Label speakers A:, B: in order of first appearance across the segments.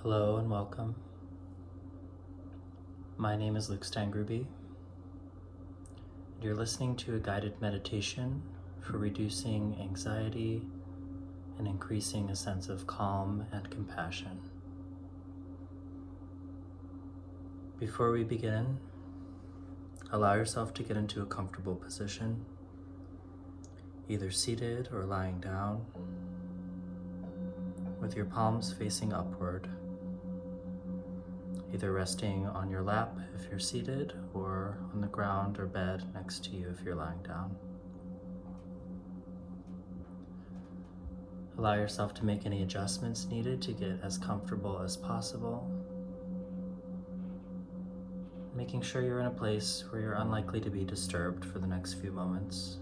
A: Hello and welcome. My name is Luke Steingruby. You're listening to a guided meditation for reducing anxiety and increasing a sense of calm and compassion. Before we begin, allow yourself to get into a comfortable position, either seated or lying down, with your palms facing upward, either resting on your lap if you're seated or on the ground or bed next to you if you're lying down. Allow yourself to make any adjustments needed to get as comfortable as possible, making sure you're in a place where you're unlikely to be disturbed for the next few moments.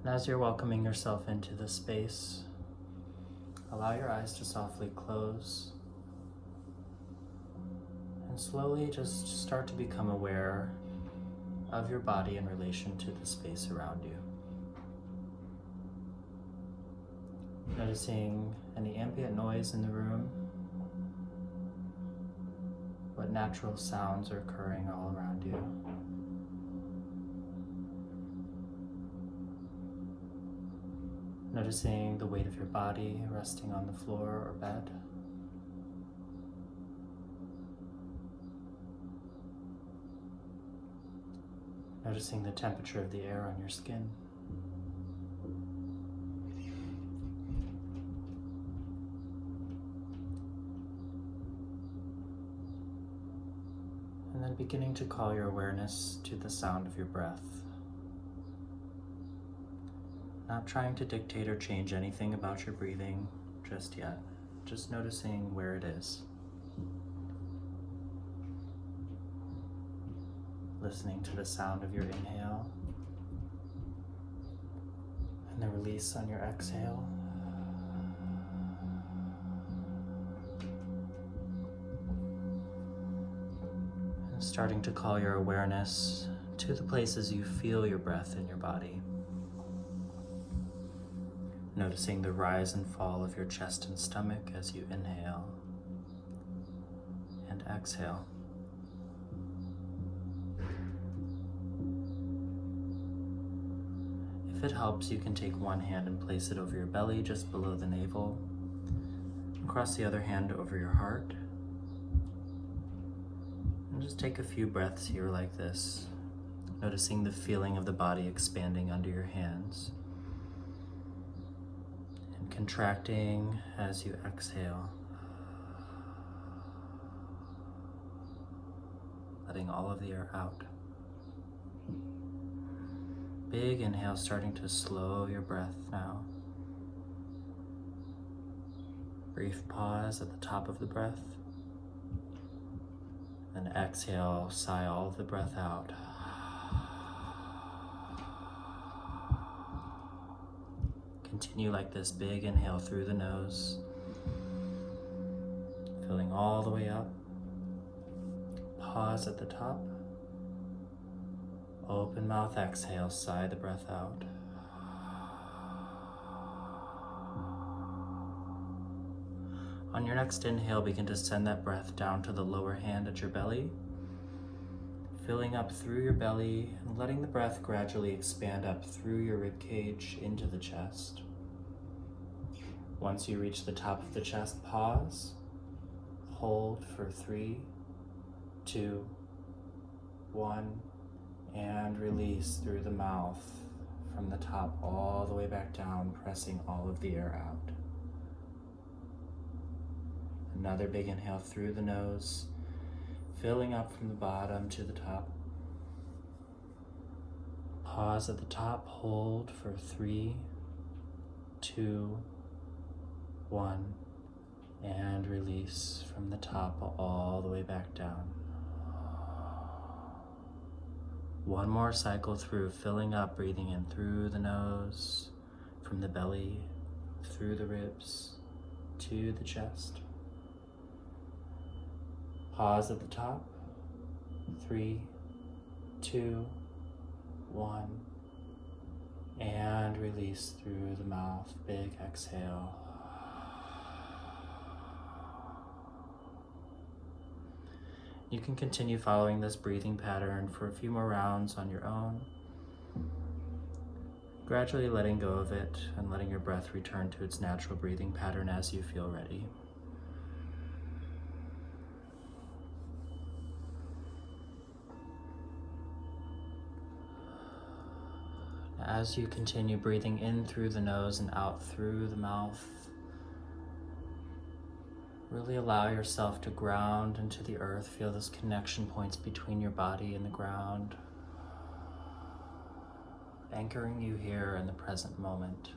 A: And as you're welcoming yourself into this space, allow your eyes to softly close and slowly just start to become aware of your body in relation to the space around you. Noticing any ambient noise in the room, what natural sounds are occurring all around you. Noticing the weight of your body resting on the floor or bed. Noticing the temperature of the air on your skin. And then beginning to call your awareness to the sound of your breath. Not trying to dictate or change anything about your breathing just yet, just noticing where it is. Listening to the sound of your inhale and the release on your exhale. And starting to call your awareness to the places you feel your breath in your body. Noticing the rise and fall of your chest and stomach as you inhale and exhale. If it helps, you can take one hand and place it over your belly just below the navel. Cross the other hand over your heart. And just take a few breaths here like this, noticing the feeling of the body expanding under your hands. Contracting as you exhale, letting all of the air out. Big inhale, starting to slow your breath now. Brief pause at the top of the breath. Then exhale, sigh all of the breath out. Continue like this, big inhale through the nose, filling all the way up. Pause at the top. Open mouth, exhale, sigh the breath out. On your next inhale, begin to send that breath down to the lower hand at your belly, filling up through your belly and letting the breath gradually expand up through your rib cage into the chest. Once you reach the top of the chest, pause, hold for 3, 2, 1, and release through the mouth from the top all the way back down, pressing all of the air out. Another big inhale through the nose, filling up from the bottom to the top. Pause at the top, hold for 3, 2, 1, and release from the top all the way back down. One more cycle through, filling up, breathing in through the nose, from the belly, through the ribs, to the chest. Pause at the top, 3, 2, 1, and release through the mouth. Big exhale. You can continue following this breathing pattern for a few more rounds on your own, gradually letting go of it and letting your breath return to its natural breathing pattern as you feel ready. As you continue breathing in through the nose and out through the mouth, really allow yourself to ground into the earth. Feel those connection points between your body and the ground, anchoring you here in the present moment.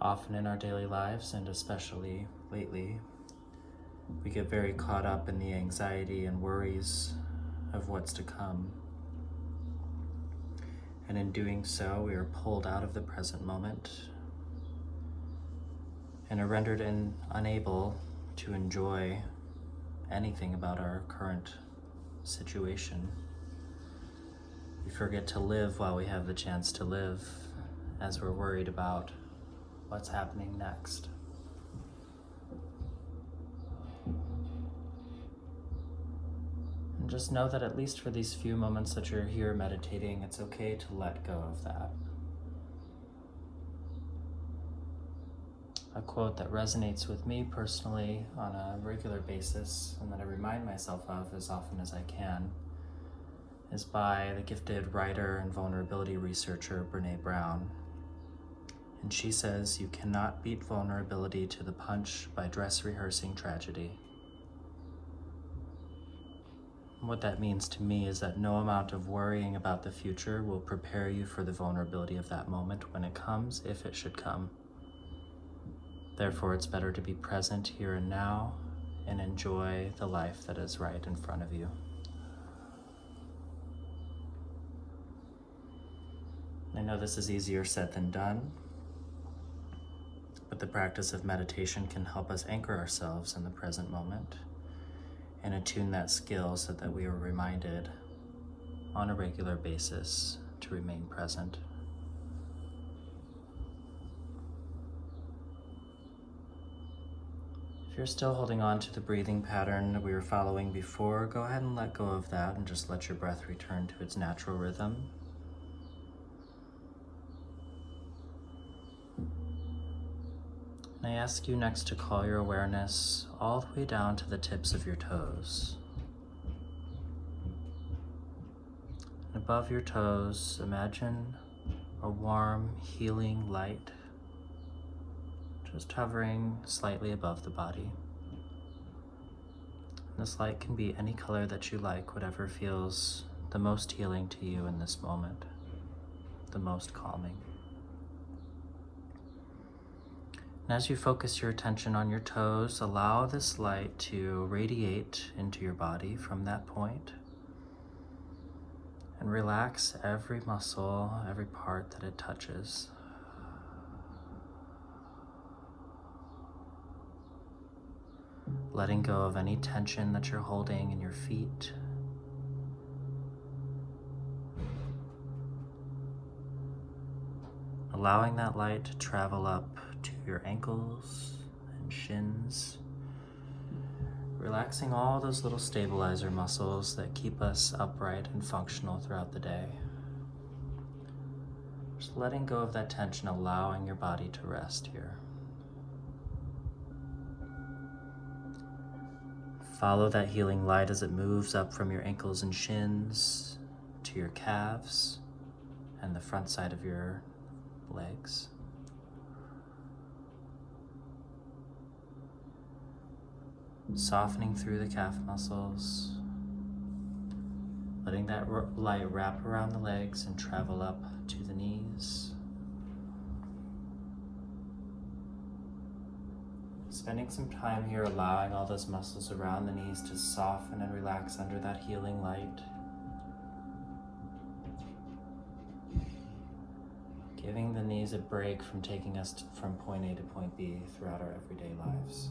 A: Often in our daily lives, and especially lately, we get very caught up in the anxiety and worries of what's to come. And in doing so, we are pulled out of the present moment and are rendered unable to enjoy anything about our current situation. We forget to live while we have the chance to live, as we're worried about what's happening next. And just know that at least for these few moments that you're here meditating, it's okay to let go of that. A quote that resonates with me personally on a regular basis and that I remind myself of as often as I can is by the gifted writer and vulnerability researcher Brené Brown. And she says, "You cannot beat vulnerability to the punch by dress rehearsing tragedy." What that means to me is that no amount of worrying about the future will prepare you for the vulnerability of that moment when it comes, if it should come. Therefore, it's better to be present here and now and enjoy the life that is right in front of you. I know this is easier said than done, but the practice of meditation can help us anchor ourselves in the present moment and attune that skill so that we are reminded on a regular basis to remain present. If you're still holding on to the breathing pattern that we were following before, go ahead and let go of that and just let your breath return to its natural rhythm. And I ask you next to call your awareness all the way down to the tips of your toes. And above your toes, imagine a warm, healing light just hovering slightly above the body. This light can be any color that you like, whatever feels the most healing to you in this moment, the most calming. And as you focus your attention on your toes, allow this light to radiate into your body from that point, and relax every muscle, every part that it touches. Letting go of any tension that you're holding in your feet. Allowing that light to travel up to your ankles and shins. Relaxing all those little stabilizer muscles that keep us upright and functional throughout the day. Just letting go of that tension, allowing your body to rest here. Follow that healing light as it moves up from your ankles and shins to your calves and the front side of your legs. Softening through the calf muscles, letting that light wrap around the legs and travel up to the knees. Spending some time here allowing all those muscles around the knees to soften and relax under that healing light. Giving the knees a break from taking us from point A to point B throughout our everyday lives.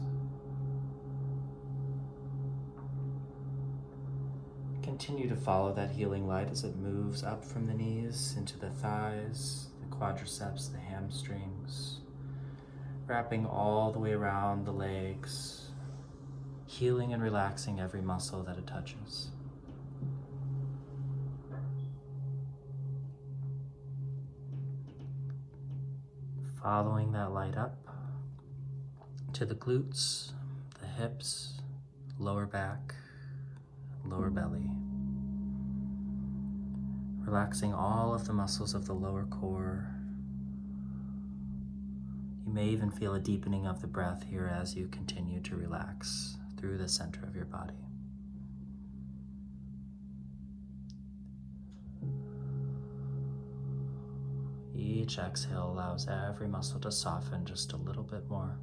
A: continue to follow that healing light as it moves up from the knees into the thighs, the quadriceps, the hamstrings, wrapping all the way around the legs, healing and relaxing every muscle that it touches. Following that light up to the glutes, the hips, lower back, lower belly. Relaxing all of the muscles of the lower core. You may even feel a deepening of the breath here as you continue to relax through the center of your body. Each exhale allows every muscle to soften just a little bit more.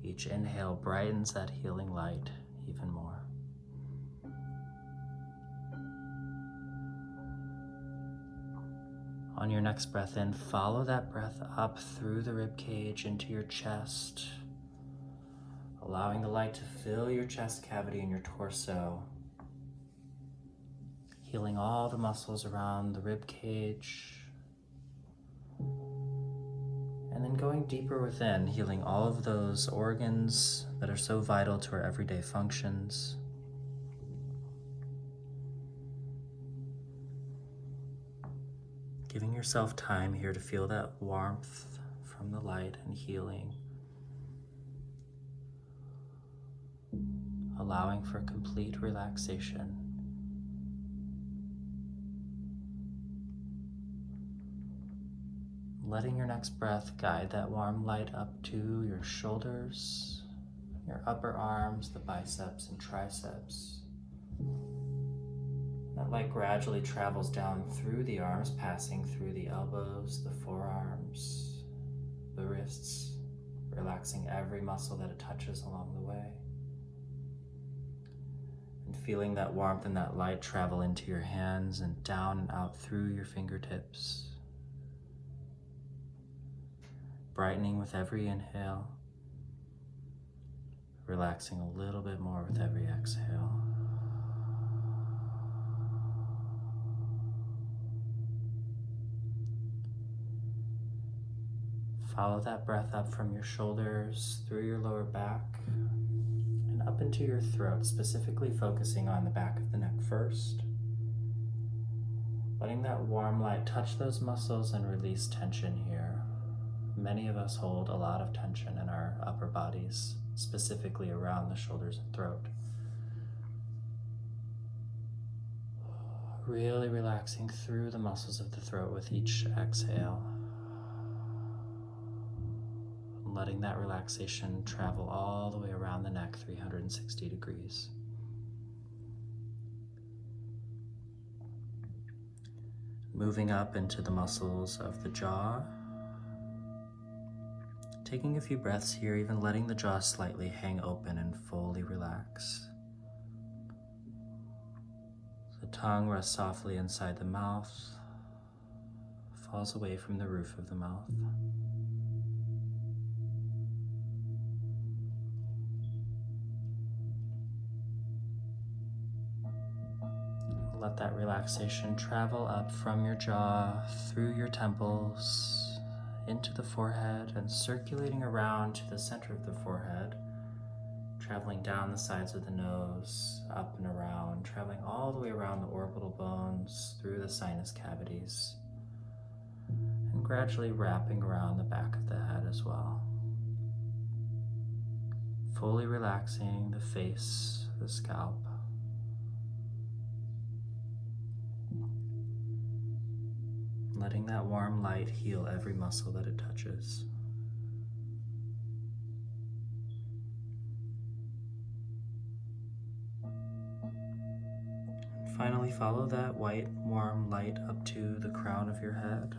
A: Each inhale brightens that healing light even more. On your next breath in, follow that breath up through the rib cage into your chest, allowing the light to fill your chest cavity and your torso, healing all the muscles around the rib cage, and then going deeper within, healing all of those organs that are so vital to our everyday functions. Giving yourself time here to feel that warmth from the light and healing. Allowing for complete relaxation. Letting your next breath guide that warm light up to your shoulders, your upper arms, the biceps and triceps. That light gradually travels down through the arms, passing through the elbows, the forearms, the wrists, relaxing every muscle that it touches along the way. And feeling that warmth and that light travel into your hands and down and out through your fingertips. Brightening with every inhale, relaxing a little bit more with every exhale. Follow that breath up from your shoulders, through your lower back, and up into your throat, specifically focusing on the back of the neck first. Letting that warm light touch those muscles and release tension here. Many of us hold a lot of tension in our upper bodies, specifically around the shoulders and throat. Really relaxing through the muscles of the throat with each exhale. Letting that relaxation travel all the way around the neck, 360 degrees. Moving up into the muscles of the jaw. Taking a few breaths here, even letting the jaw slightly hang open and fully relax. The tongue rests softly inside the mouth, falls away from the roof of the mouth. Let that relaxation travel up from your jaw, through your temples, into the forehead, and circulating around to the center of the forehead, traveling down the sides of the nose, up and around, traveling all the way around the orbital bones, through the sinus cavities, and gradually wrapping around the back of the head as well. Fully relaxing the face, the scalp. Letting that warm light heal every muscle that it touches. And finally, follow that white, warm light up to the crown of your head.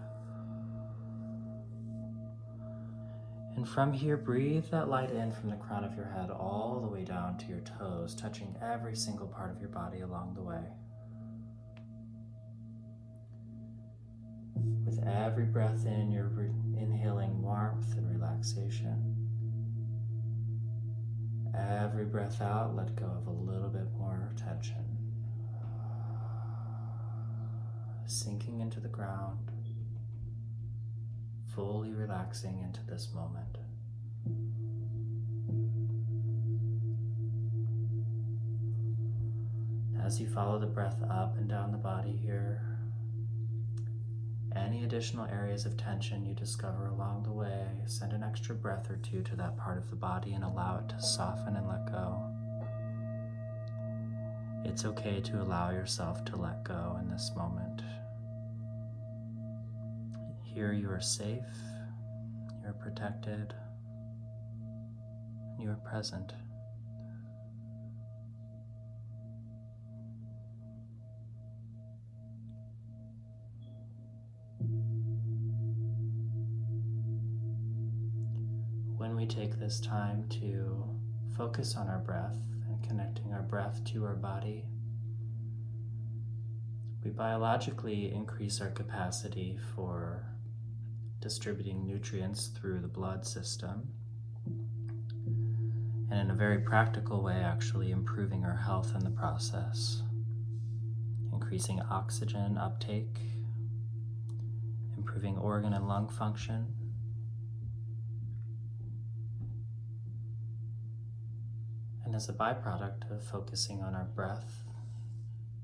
A: And from here, breathe that light in from the crown of your head all the way down to your toes, touching every single part of your body along the way. With every breath in, you're inhaling warmth and relaxation. Every breath out, let go of a little bit more tension. Sinking into the ground, fully relaxing into this moment. As you follow the breath up and down the body here, any additional areas of tension you discover along the way, send an extra breath or two to that part of the body and allow it to soften and let go. It's okay to allow yourself to let go in this moment. Here you are safe, you're protected, you are present. When we take this time to focus on our breath and connecting our breath to our body, we biologically increase our capacity for distributing nutrients through the blood system, and in a very practical way, actually improving our health in the process, increasing oxygen uptake, improving organ and lung function, and as a byproduct of focusing on our breath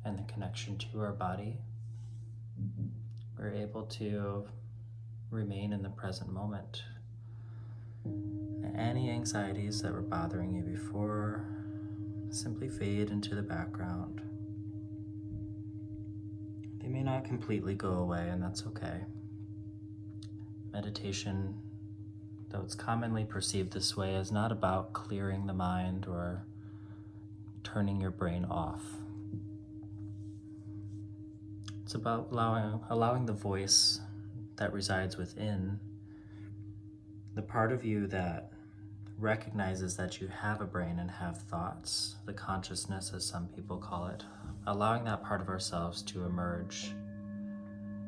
A: and the connection to our body, we're able to remain in the present moment. Any anxieties that were bothering you before simply fade into the background. They may not completely go away, and that's okay. Meditation, though it's commonly perceived this way, is not about clearing the mind or turning your brain off. It's about allowing the voice that resides within, the part of you that recognizes that you have a brain and have thoughts, the consciousness as some people call it, allowing that part of ourselves to emerge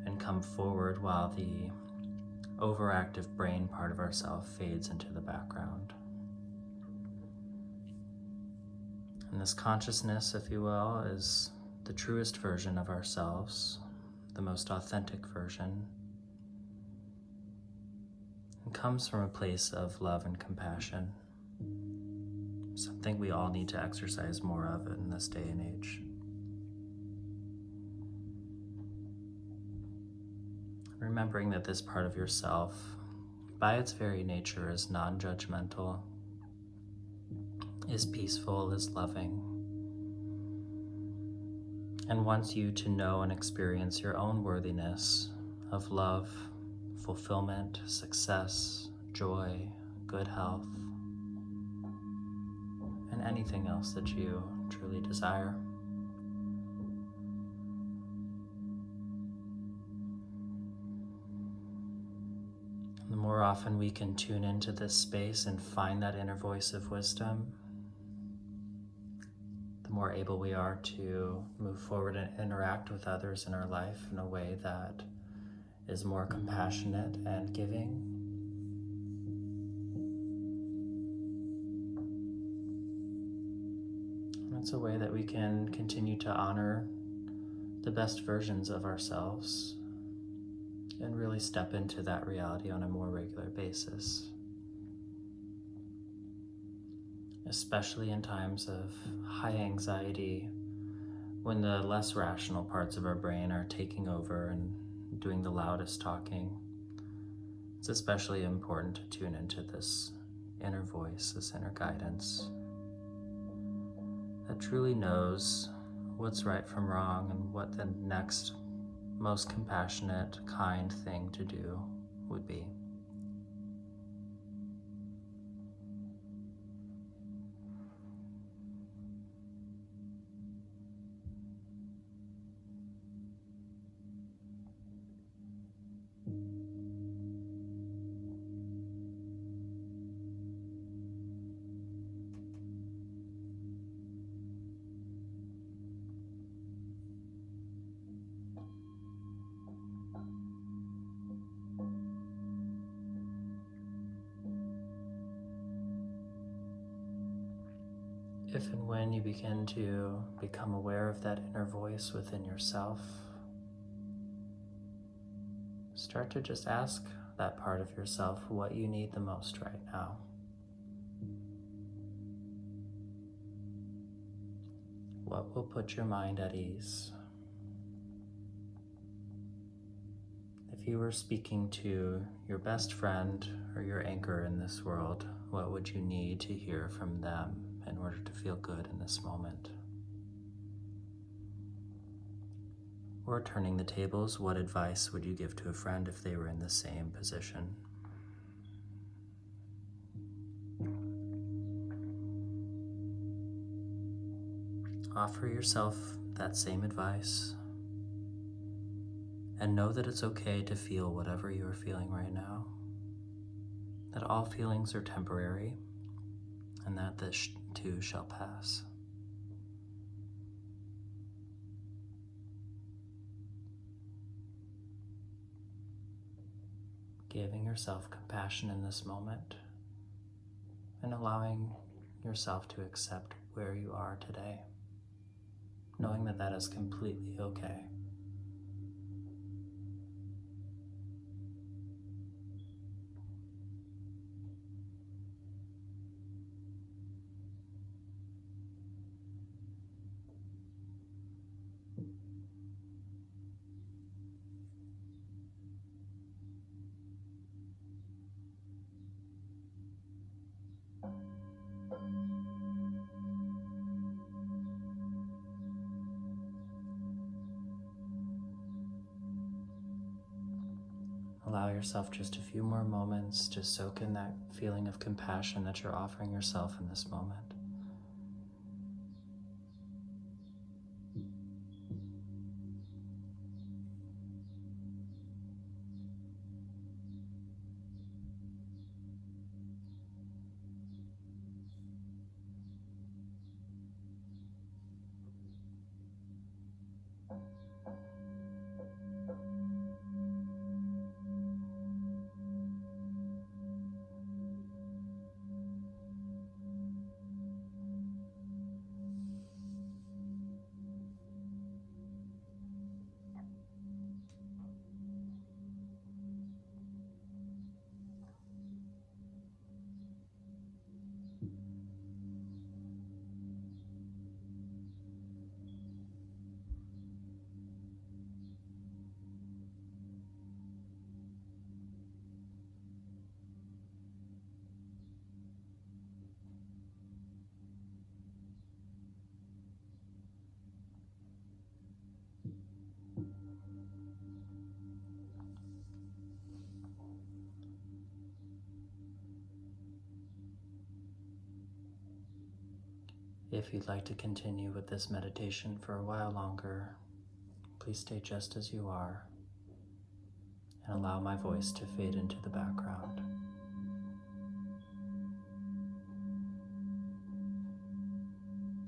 A: and come forward while the overactive brain part of ourselves fades into the background. And this consciousness, if you will, is the truest version of ourselves, the most authentic version, and comes from a place of love and compassion, something we all need to exercise more of in this day and age. Remembering that this part of yourself, by its very nature, is non-judgmental, is peaceful, is loving, and wants you to know and experience your own worthiness of love, fulfillment, success, joy, good health, and anything else that you truly desire. The more often we can tune into this space and find that inner voice of wisdom, the more able we are to move forward and interact with others in our life in a way that is more compassionate and giving. It's a way that we can continue to honor the best versions of ourselves and really step into that reality on a more regular basis. Especially in times of high anxiety, when the less rational parts of our brain are taking over and doing the loudest talking. It's especially important to tune into this inner voice, this inner guidance that truly knows what's right from wrong and what the next most compassionate, kind thing to do would be. If and when you begin to become aware of that inner voice within yourself, start to just ask that part of yourself what you need the most right now. What will put your mind at ease? If you were speaking to your best friend or your anchor in this world, what would you need to hear from them in order to feel good in this moment? Or turning the tables, what advice would you give to a friend if they were in the same position? Offer yourself that same advice and know that it's okay to feel whatever you are feeling right now, that all feelings are temporary and that this too shall pass. Giving yourself compassion in this moment and allowing yourself to accept where you are today, knowing that that is completely okay. Allow yourself just a few more moments to soak in that feeling of compassion that you're offering yourself in this moment. If you'd like to continue with this meditation for a while longer, please stay just as you are and allow my voice to fade into the background.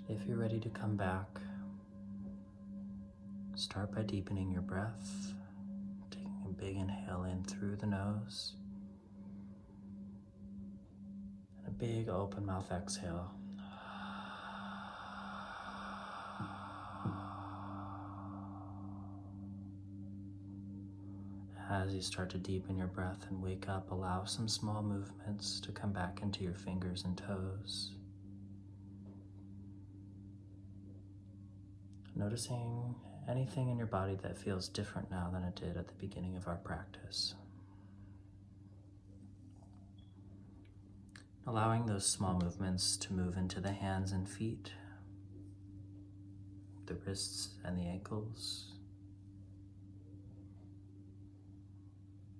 A: If you're ready to come back, start by deepening your breath, taking a big inhale in through the nose, and a big open mouth exhale. As you start to deepen your breath and wake up, allow some small movements to come back into your fingers and toes. Noticing anything in your body that feels different now than it did at the beginning of our practice. Allowing those small movements to move into the hands and feet, the wrists and the ankles,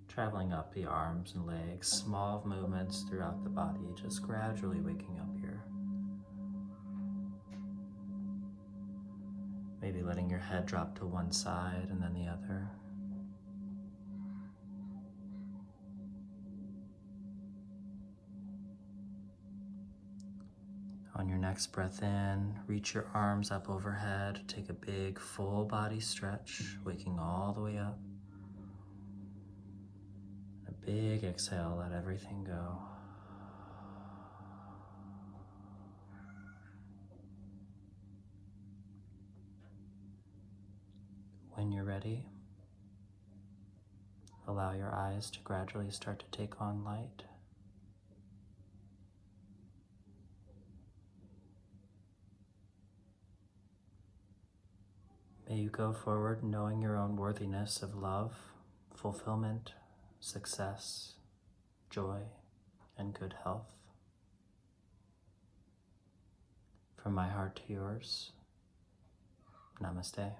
A: traveling up the arms and legs, small movements throughout the body, just gradually waking up here. Maybe letting your head drop to one side and then the other. On your next breath in, reach your arms up overhead, take a big full body stretch, waking all the way up. A big exhale, let everything go. When you're ready, allow your eyes to gradually start to take on light. May you go forward knowing your own worthiness of love, fulfillment, success, joy, and good health. From my heart to yours, namaste.